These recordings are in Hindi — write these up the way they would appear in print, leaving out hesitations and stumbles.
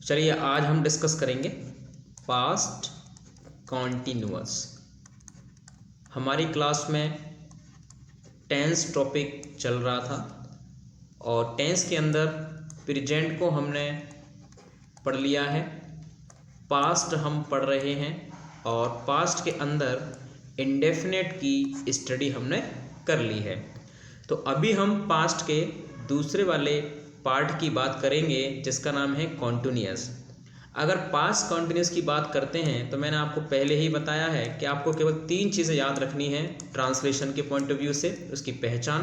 चलिए आज हम डिस्कस करेंगे पास्ट कॉन्टिन्यूअस। हमारी क्लास में टेंस टॉपिक चल रहा था और टेंस के अंदर प्रेजेंट को हमने पढ़ लिया है, पास्ट हम पढ़ रहे हैं और पास्ट के अंदर इंडेफिनेट की स्टडी हमने कर ली है। तो अभी हम पास्ट के दूसरे वाले पार्ट की बात करेंगे जिसका नाम है कॉन्टिन्यूअस। अगर पास्ट कॉन्टिन्यूअस की बात करते हैं तो मैंने आपको पहले ही बताया है कि आपको केवल 3 चीज़ें याद रखनी है ट्रांसलेशन के पॉइंट ऑफ व्यू से, उसकी पहचान,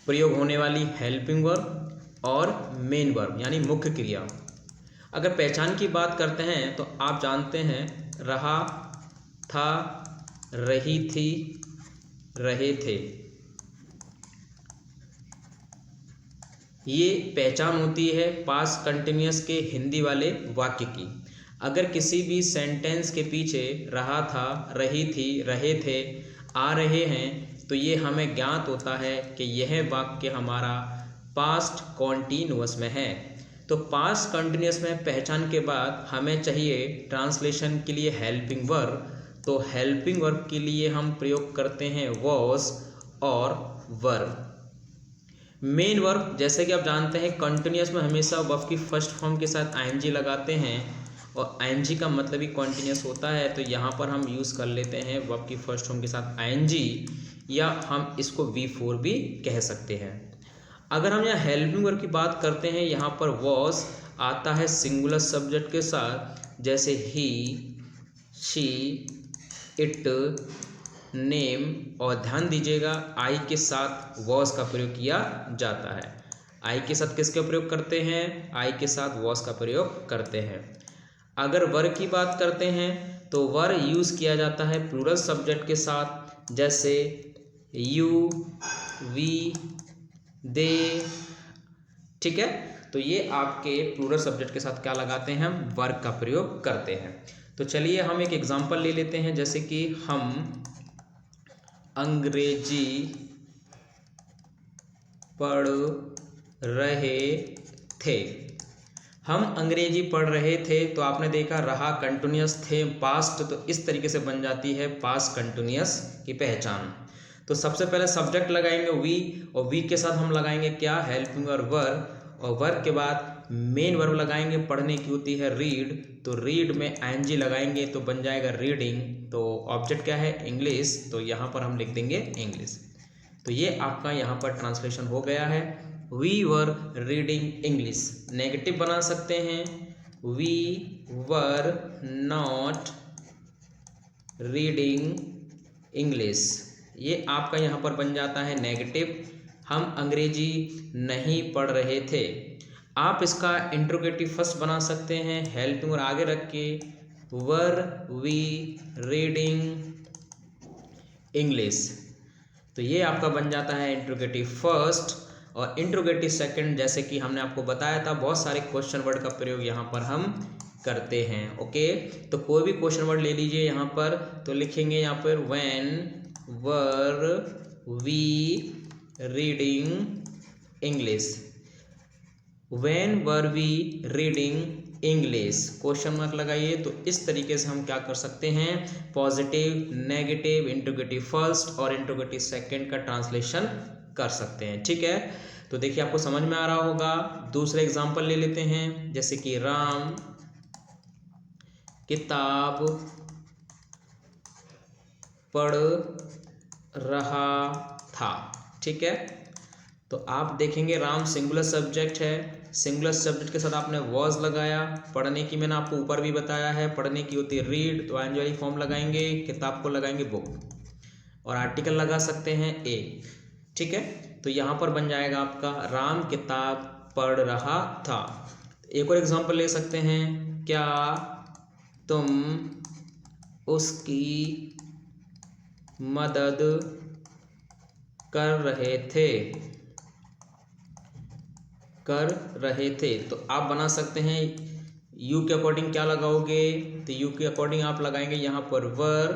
प्रयोग होने वाली हेल्पिंग वर्ब और मेन वर्ब यानी मुख्य क्रिया। अगर पहचान की बात करते हैं तो आप जानते हैं रहा था, रही थी, रहे थे, ये पहचान होती है पास्ट कंटिन्यूअस के हिंदी वाले वाक्य की। अगर किसी भी सेंटेंस के पीछे रहा था, रही थी, रहे थे आ रहे हैं तो ये हमें ज्ञात होता है कि यह वाक्य हमारा पास्ट कॉन्टिन्यूअस में है। तो पास्ट कंटिन्यूअस में पहचान के बाद हमें चाहिए ट्रांसलेशन के लिए हेल्पिंग वर्ब। तो हेल्पिंग वर्ब के लिए हम प्रयोग करते हैं वॉज और वर्ब। मेन वर्ब जैसे कि आप जानते हैं कंटिन्यूअस में हमेशा वर्ब की फर्स्ट फॉर्म के साथ आईएनजी लगाते हैं और आईएनजी का मतलब ही कंटिन्यूअस होता है। तो यहाँ पर हम यूज़ कर लेते हैं वर्ब की फर्स्ट फॉर्म के साथ आईएनजी, या हम इसको V4 भी कह सकते हैं। अगर हम यहाँ हेल्पिंग वर्ब की बात करते हैं, यहाँ पर वॉज आता है सिंगुलर सब्जेक्ट के साथ, जैसे ही, शी, इट, नेम, और ध्यान दीजिएगा आई के साथ वॉज का प्रयोग किया जाता है। आई के साथ किसका प्रयोग करते हैं? आई के साथ वॉज का प्रयोग करते हैं। अगर वर की बात करते हैं तो वर यूज़ किया जाता है प्लूरल सब्जेक्ट के साथ, जैसे यू, वी, दे। ठीक है, तो ये आपके प्लूरल सब्जेक्ट के साथ क्या लगाते हैं? हम वर्ग का प्रयोग करते हैं। तो चलिए हम एक एग्जांपल ले लेते हैं, जैसे कि हम अंग्रेजी पढ़ रहे थे। हम अंग्रेजी पढ़ रहे थे तो आपने देखा रहा कंटिन्यूअस, थे पास्ट, तो इस तरीके से बन जाती है पास्ट कंटिन्यूअस की पहचान। तो सबसे पहले सब्जेक्ट लगाएंगे वी, और वी के साथ हम लगाएंगे क्या? हेल्पिंग और वर्ब, और वर्ब के बाद मेन वर्ब लगाएंगे, पढ़ने की होती है रीड, तो रीड में आईएनजी लगाएंगे तो बन जाएगा रीडिंग। तो ऑब्जेक्ट क्या है? इंग्लिश, तो यहाँ पर हम लिख देंगे इंग्लिश। तो ये आपका यहाँ पर ट्रांसलेशन हो गया है, we were reading English. Negative बना सकते हैं, we were not reading English. ये आपका यहाँ पर बन जाता है नेगेटिव, हम अंग्रेजी नहीं पढ़ रहे थे। आप इसका इंट्रोगेटिव फर्स्ट बना सकते हैं, हेल्पिंग और आगे रख के वर वी रीडिंग इंग्लिश। तो ये आपका बन जाता है इंट्रोगेटिव फर्स्ट। और इंट्रोगेटिव सेकंड, जैसे कि हमने आपको बताया था बहुत सारे क्वेश्चन वर्ड का प्रयोग यहाँ पर हम करते हैं। ओके, तो कोई भी क्वेश्चन वर्ड ले लीजिए यहाँ पर, तो लिखेंगे यहाँ पर when were we reading English. When were we reading English, question mark लगाइए। तो इस तरीके से हम क्या कर सकते हैं? पॉजिटिव, नेगेटिव, इंट्रोगेटिव फर्स्ट और इंट्रोगेटिव सेकंड का ट्रांसलेशन कर सकते हैं। ठीक है, तो देखिए आपको समझ में आ रहा होगा। दूसरा एग्जांपल ले लेते हैं, जैसे कि राम किताब पढ़ रहा था। ठीक है, तो आप देखेंगे राम सिंगुलर सब्जेक्ट है, सिंगुलर सब्जेक्ट के साथ आपने वॉज लगाया। पढ़ने की मैंने आपको ऊपर भी बताया है, पढ़ने की होती है रीड, तो आईएनजी वाली फॉर्म लगाएंगे, किताब को लगाएंगे बुक, और आर्टिकल लगा सकते हैं ए। ठीक है, तो यहाँ पर बन जाएगा आपका राम किताब पढ़ रहा था। एक और एग्जांपल ले सकते हैं, क्या तुम उसकी मदद कर रहे थे? कर रहे थे, तो आप बना सकते हैं यू के अकॉर्डिंग क्या लगाओगे? तो यू के अकॉर्डिंग आप लगाएंगे यहाँ पर वर,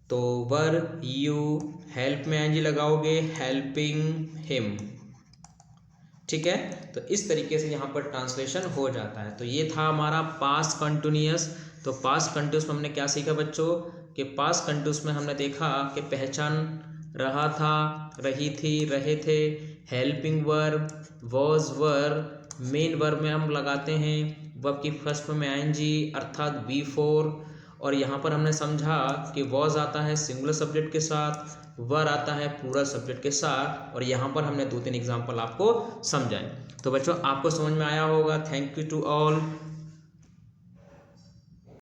तो वर यू, हेल्प में आईएनजी लगाओगे हेल्पिंग हिम। ठीक है। तो इस तरीके से यहाँ पर ट्रांसलेशन हो जाता है। तो ये था हमारा पास्ट कंटिन्यूअस। तो पास्ट कंटिन्यूअस में हमने क्या सीखा बच्चों कि पास्ट कंटिन्यूअस में हमने देखा कि पहचान रहा था, रही थी, रहे थे, helping verb, was verb, main verb में हम लगाते हैं वर्ब की फर्स्ट फॉर्म में आईएनजी अर्थात V4। और यहाँ पर हमने समझा कि वॉज आता है सिंगुलर सब्जेक्ट के साथ, वर आता है प्लूरल सब्जेक्ट के साथ, और यहाँ पर हमने 2-3 एग्जाम्पल आपको समझाए। तो बच्चों आपको समझ में आया होगा। Thank you to all.